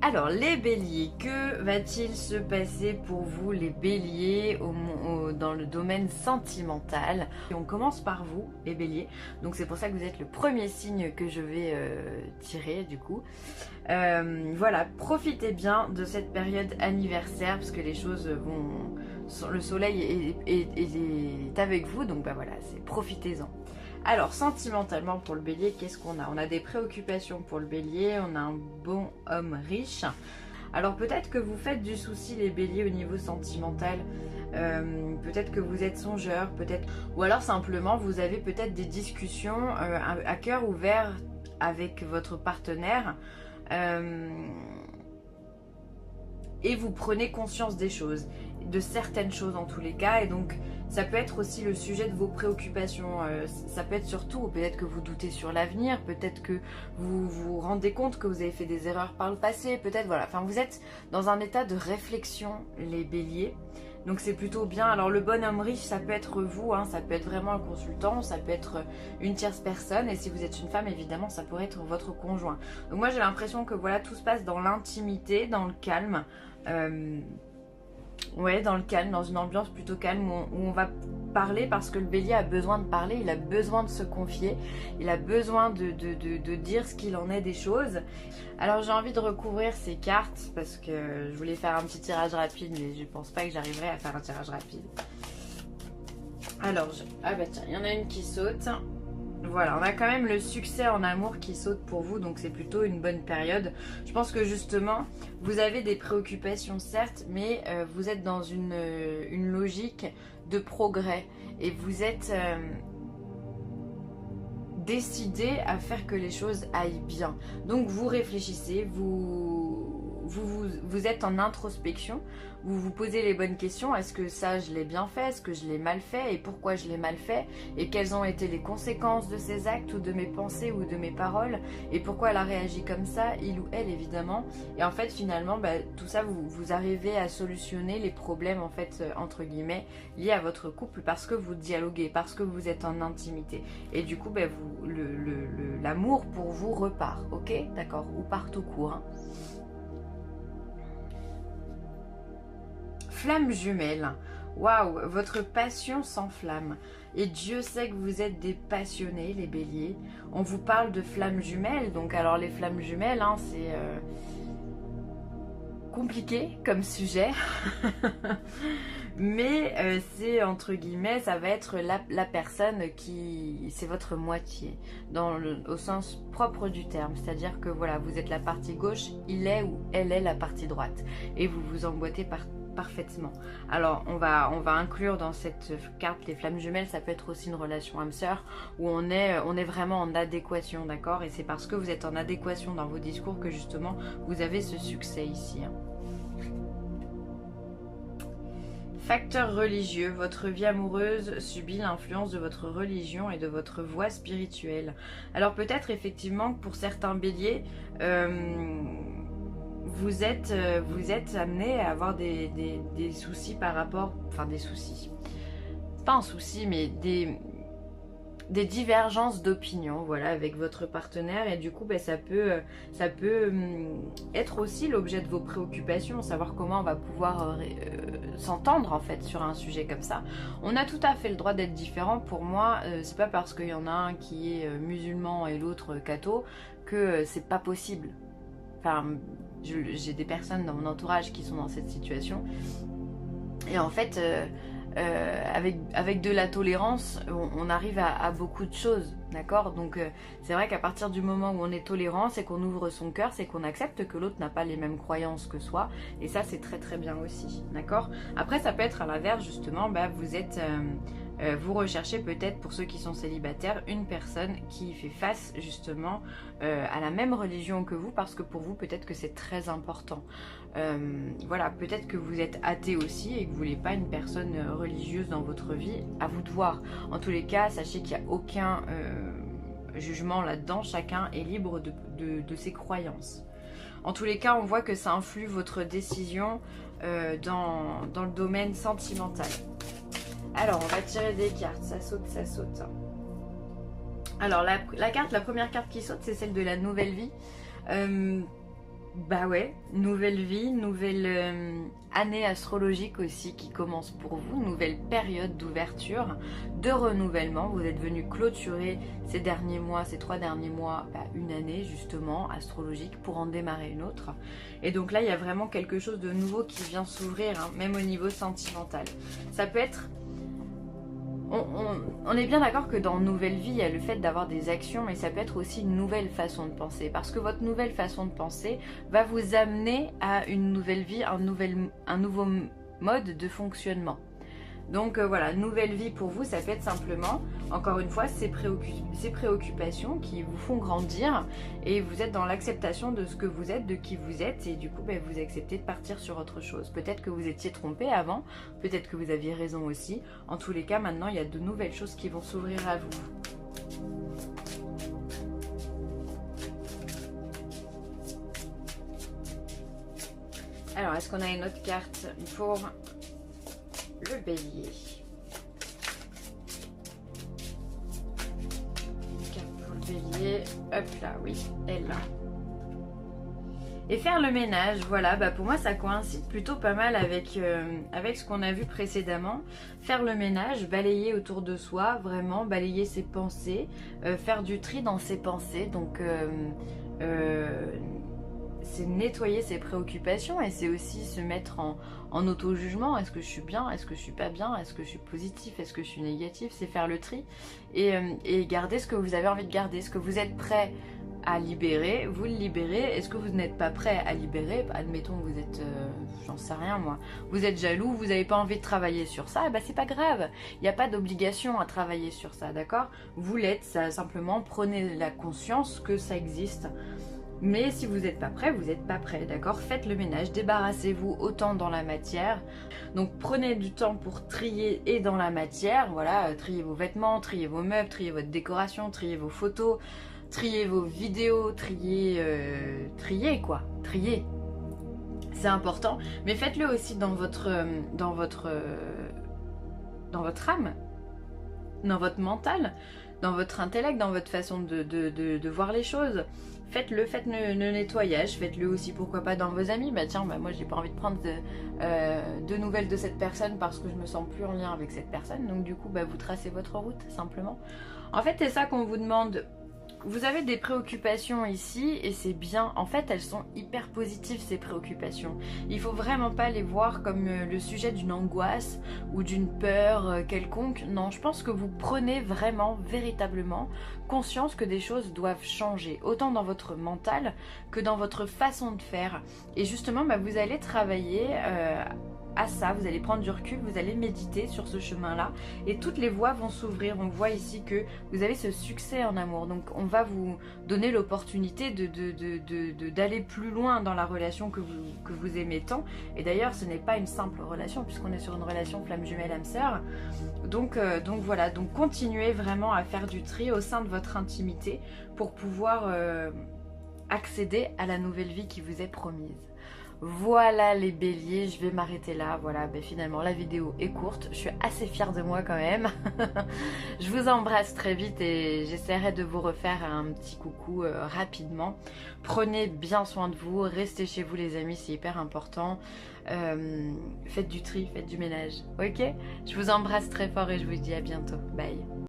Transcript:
Alors les béliers, que va-t-il se passer pour vous les béliers dans le domaine sentimental? Et on commence par vous les béliers, donc c'est pour ça que vous êtes le premier signe que je vais tirer du coup. Voilà, profitez bien de cette période anniversaire parce que les choses vont... Le soleil est avec vous, donc bah voilà, profitez-en. Alors, sentimentalement pour le bélier, qu'est-ce qu'on a? On a des préoccupations pour le bélier, on a un bon homme riche. Alors peut-être que vous faites du souci les béliers au niveau sentimental, peut-être que vous êtes songeur, peut-être... Ou alors simplement vous avez peut-être des discussions à cœur ouvert avec votre partenaire et vous prenez conscience des choses, de certaines choses en tous les cas, et donc ça peut être aussi le sujet de vos préoccupations, ça peut être surtout, peut-être que vous doutez sur l'avenir, peut-être que vous vous rendez compte que vous avez fait des erreurs par le passé, peut-être, voilà, enfin vous êtes dans un état de réflexion les béliers, donc c'est plutôt bien. Alors le bonhomme riche, ça peut être vous, hein, ça peut être vraiment un consultant, ça peut être une tierce personne, et si vous êtes une femme, évidemment, ça pourrait être votre conjoint. Donc moi j'ai l'impression que voilà, tout se passe dans l'intimité, dans le calme, ouais, dans le calme, dans une ambiance plutôt calme où on va parler parce que le bélier a besoin de parler, il a besoin de se confier, il a besoin de dire ce qu'il en est des choses. Alors j'ai envie de recouvrir ces cartes parce que je voulais faire un petit tirage rapide mais je pense pas que j'arriverai à faire un tirage rapide. Alors, ah bah tiens, il y en a une qui saute. Voilà, on a quand même le succès en amour qui saute pour vous, donc c'est plutôt une bonne période. Je pense que justement, vous avez des préoccupations certes, mais vous êtes dans une logique de progrès et vous êtes décidé à faire que les choses aillent bien. Donc vous réfléchissez, vous êtes en introspection, vous vous posez les bonnes questions. Est-ce que ça je l'ai bien fait? Est-ce que je l'ai mal fait? Et pourquoi je l'ai mal fait? Et quelles ont été les conséquences de ces actes ou de mes pensées ou de mes paroles? Et pourquoi elle a réagi comme ça, il ou elle évidemment? Et en fait finalement bah, tout ça vous arrivez à solutionner les problèmes en fait entre guillemets liés à votre couple parce que vous dialoguez, parce que vous êtes en intimité. Et du coup bah, l'amour pour vous repart, ok? D'accord? Ou part au court, hein. Flamme jumelle, waouh, votre passion s'enflamme. Et Dieu sait que vous êtes des passionnés, les béliers. On vous parle de flammes jumelles, donc alors les flammes jumelles, hein, c'est compliqué comme sujet. Mais c'est entre guillemets, ça va être la personne qui... C'est votre moitié, au sens propre du terme. C'est-à-dire que voilà, vous êtes la partie gauche, il est ou elle est la partie droite. Et vous vous emboîtez parfaitement. Alors on va inclure dans cette carte les flammes jumelles, ça peut être aussi une relation âme-sœur où on est vraiment en adéquation, d'accord? Et c'est parce que vous êtes en adéquation dans vos discours que justement vous avez ce succès ici, hein. Facteur religieux, votre vie amoureuse subit l'influence de votre religion et de votre voie spirituelle. Alors peut-être effectivement que pour certains béliers, vous êtes amené à avoir des soucis par rapport... Enfin des soucis. C'est pas un souci mais des divergences d'opinion, voilà, avec votre partenaire, et du coup ben, ça peut être aussi l'objet de vos préoccupations, savoir comment on va pouvoir s'entendre en fait sur un sujet comme ça. On a tout à fait le droit d'être différent. Pour moi, c'est pas parce qu'il y en a un qui est musulman et l'autre catho que c'est pas possible. Enfin, j'ai des personnes dans mon entourage qui sont dans cette situation, et en fait avec de la tolérance, on arrive à beaucoup de choses, d'accord? Donc c'est vrai qu'à partir du moment où on est tolérant, c'est qu'on ouvre son cœur, c'est qu'on accepte que l'autre n'a pas les mêmes croyances que soi, et ça c'est très très bien aussi, d'accord? Après ça peut être à l'inverse, justement, bah, vous recherchez peut-être, pour ceux qui sont célibataires, une personne qui fait face justement à la même religion que vous, parce que pour vous peut-être que c'est très important. Voilà, peut-être que vous êtes athée aussi et que vous voulez pas une personne religieuse dans votre vie, à vous de voir. En tous les cas, sachez qu'il n'y a aucun jugement là-dedans, chacun est libre de ses croyances. En tous les cas, on voit que ça influe votre décision dans le domaine sentimental. Alors, on va tirer des cartes, ça saute, ça saute. Alors, la première carte qui saute, c'est celle de la nouvelle vie. Bah ouais, nouvelle vie, nouvelle année astrologique aussi qui commence pour vous, nouvelle période d'ouverture, de renouvellement. Vous êtes venu clôturer ces derniers mois, ces 3 derniers mois, une année justement astrologique pour en démarrer une autre. Et donc là, il y a vraiment quelque chose de nouveau qui vient s'ouvrir, hein, même au niveau sentimental. Ça peut être... On est bien d'accord que dans Nouvelle Vie, il y a le fait d'avoir des actions, mais ça peut être aussi une nouvelle façon de penser. Parce que votre nouvelle façon de penser va vous amener à une nouvelle vie, un nouveau mode de fonctionnement. Donc voilà, nouvelle vie pour vous, ça peut être simplement, encore une fois, ces préoccupations qui vous font grandir et vous êtes dans l'acceptation de ce que vous êtes, de qui vous êtes et du coup vous acceptez de partir sur autre chose. Peut-être que vous étiez trompé avant, peut-être que vous aviez raison aussi. En tous les cas, maintenant, il y a de nouvelles choses qui vont s'ouvrir à vous. Alors, est-ce qu'on a une autre carte pour le bélier? Une carte pour le bélier. Hop là, oui, elle là. Et faire le ménage, voilà, pour moi ça coïncide plutôt pas mal avec, avec ce qu'on a vu précédemment. Faire le ménage, balayer autour de soi, vraiment balayer ses pensées, faire du tri dans ses pensées, donc c'est nettoyer ses préoccupations et c'est aussi se mettre en auto-jugement. Est-ce que je suis bien? Est-ce que je suis pas bien? Est-ce que je suis positif? Est-ce que je suis négatif? C'est faire le tri et garder ce que vous avez envie de garder. Est-ce que vous êtes prêt à libérer? Vous le libérez. Est-ce que vous n'êtes pas prêt à libérer? Admettons que vous êtes, j'en sais rien moi, vous êtes jaloux, vous n'avez pas envie de travailler sur ça, c'est pas grave. Il n'y a pas d'obligation à travailler sur ça, d'accord? Vous l'êtes, ça simplement prenez la conscience que ça existe. Mais si vous n'êtes pas prêt, vous n'êtes pas prêt, d'accord? Faites le ménage, débarrassez-vous autant dans la matière. Donc prenez du temps pour trier et dans la matière, voilà, triez vos vêtements, triez vos meubles, triez votre décoration, triez vos photos, triez vos vidéos, triez quoi, triez. C'est important, mais faites-le aussi dans votre âme, dans votre mental, dans votre intellect, dans votre façon de voir les choses. Faites-le, faites le nettoyage, faites-le aussi pourquoi pas dans vos amis. Tiens, moi j'ai pas envie de prendre de nouvelles de cette personne parce que je me sens plus en lien avec cette personne. Donc du coup vous tracez votre route simplement. En fait c'est ça qu'on vous demande. Vous avez des préoccupations ici et c'est bien. En fait, elles sont hyper positives ces préoccupations. Il faut vraiment pas les voir comme le sujet d'une angoisse ou d'une peur quelconque. Non, je pense que vous prenez vraiment, véritablement conscience que des choses doivent changer, autant dans votre mental que dans votre façon de faire. Et justement, vous allez travailler à ça, vous allez prendre du recul, vous allez méditer sur ce chemin-là et toutes les voies vont s'ouvrir. On voit ici que vous avez ce succès en amour, donc on va vous donner l'opportunité d'aller plus loin dans la relation que vous aimez tant. Et d'ailleurs ce n'est pas une simple relation puisqu'on est sur une relation flamme jumelle âme sœur. Donc voilà, donc continuez vraiment à faire du tri au sein de votre intimité pour pouvoir accéder à la nouvelle vie qui vous est promise. Voilà les béliers, je vais m'arrêter là. Voilà, finalement la vidéo est courte, je suis assez fière de moi quand même. Je vous embrasse très vite et j'essaierai de vous refaire un petit coucou rapidement. Prenez bien soin de vous, restez chez vous les amis, c'est hyper important. Faites du tri, faites du ménage, ok? Je vous embrasse très fort et je vous dis à bientôt, bye.